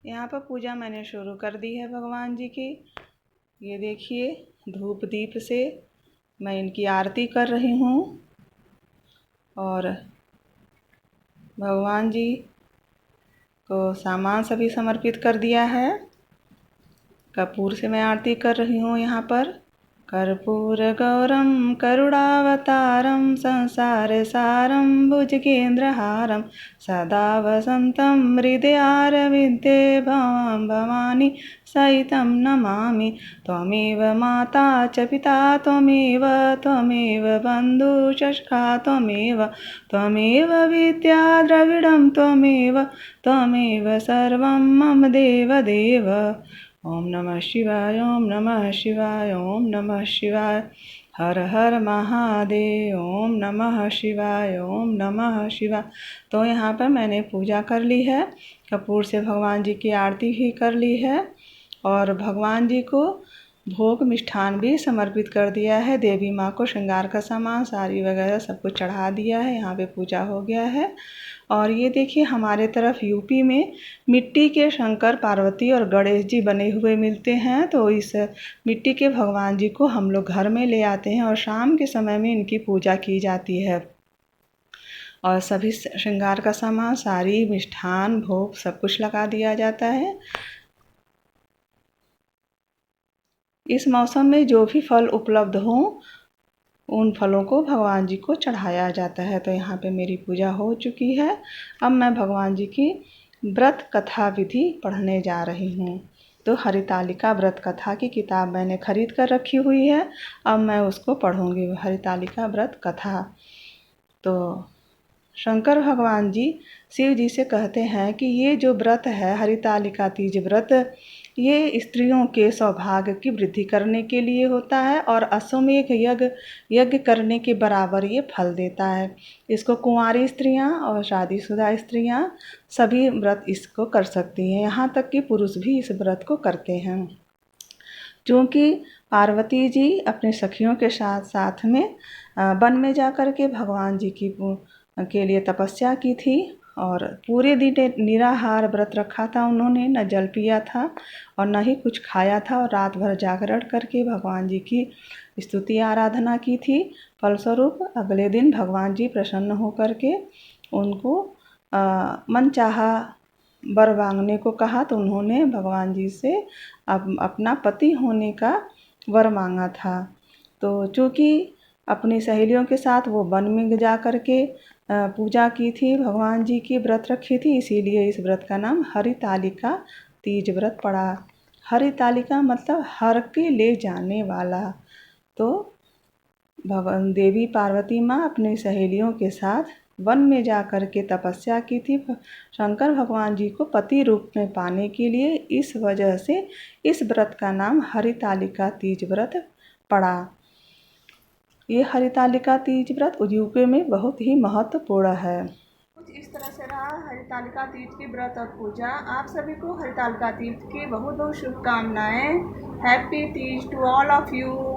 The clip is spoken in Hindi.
यहाँ पर पूजा मैंने शुरू कर दी है भगवान जी की। ये देखिए धूप दीप से मैं इनकी आरती कर रही हूँ और भगवान जी को सामान सभी समर्पित कर दिया है। कपूर से मैं आरती कर रही हूँ। यहाँ पर कर्पूरगौरं करुणावतारं संसारसारं भुजगेन्द्रहारं सदा वसन्तं हृदयारविन्दे भवां भवानी सहितं नमामि। त्वमेव माता च पिता त्वमेव बन्धुश्च त्वमेव विद्या द्रविडं त्वमेव सर्वं मम देवदेव। ओम नमः शिवाय, ओम नमः शिवाय, ओम नमः शिवाय। हर हर महादेव। ओम नमः शिवाय, ओम नमः शिवाय। तो यहाँ पर मैंने पूजा कर ली है, कपूर से भगवान जी की आरती भी कर ली है और भगवान जी को भोग मिष्ठान भी समर्पित कर दिया है। देवी माँ को श्रृंगार का सामान साड़ी वगैरह सब कुछ चढ़ा दिया है। यहाँ पे पूजा हो गया है। और ये देखिए हमारे तरफ यूपी में मिट्टी के शंकर पार्वती और गणेश जी बने हुए मिलते हैं। तो इस मिट्टी के भगवान जी को हम लोग घर में ले आते हैं और शाम के समय में इनकी पूजा की जाती है और सभी श्रृंगार का सामान साड़ी मिष्ठान भोग सब कुछ लगा दिया जाता है। इस मौसम में जो भी फल उपलब्ध हों उन फलों को भगवान जी को चढ़ाया जाता है। तो यहाँ पे मेरी पूजा हो चुकी है। अब मैं भगवान जी की व्रत कथा विधि पढ़ने जा रही हूँ। तो हरितालिका व्रत कथा की किताब मैंने खरीद कर रखी हुई है। अब मैं उसको पढ़ूँगी, हरितालिका व्रत कथा। तो शंकर भगवान जी शिव जी से कहते हैं कि ये जो व्रत है हरितालिका तीज व्रत, ये स्त्रियों के सौभाग्य की वृद्धि करने के लिए होता है और अश्वमेध यज्ञ करने के बराबर ये फल देता है। इसको कुंवारी स्त्रियां और शादीशुदा स्त्रियां सभी व्रत इसको कर सकती हैं, यहाँ तक कि पुरुष भी इस व्रत को करते हैं। क्योंकि पार्वती जी अपने सखियों के साथ साथ में वन में जाकर के भगवान जी के लिए तपस्या की थी और पूरे दिन निराहार व्रत रखा था उन्होंने, न जल पिया था और न ही कुछ खाया था और रात भर जागरण करके भगवान जी की स्तुति आराधना की थी। फलस्वरूप अगले दिन भगवान जी प्रसन्न होकर के उनको मनचाहा वर मांगने को कहा। तो उन्होंने भगवान जी से अपना पति होने का वर मांगा था। तो चूँकि अपनी सहेलियों के साथ वो वन में जा कर के पूजा की थी, भगवान जी की व्रत रखी थी, इसीलिए इस व्रत का नाम हरितालिका तीज व्रत पड़ा। हरितालिका मतलब हर के ले जाने वाला। तो भगवान देवी पार्वती माँ अपनी सहेलियों के साथ वन में जा कर के तपस्या की थी शंकर भगवान जी को पति रूप में पाने के लिए। इस वजह से इस व्रत का नाम हरितालिका तीज व्रत पड़ा। ये हरितालिका तीज व्रत यूपी में बहुत ही महत्वपूर्ण है। कुछ इस तरह से रहा हरितालिका तीज की व्रत और पूजा। आप सभी को हरितालिका तीज की बहुत बहुत शुभकामनाएं। Happy Teej to all of you.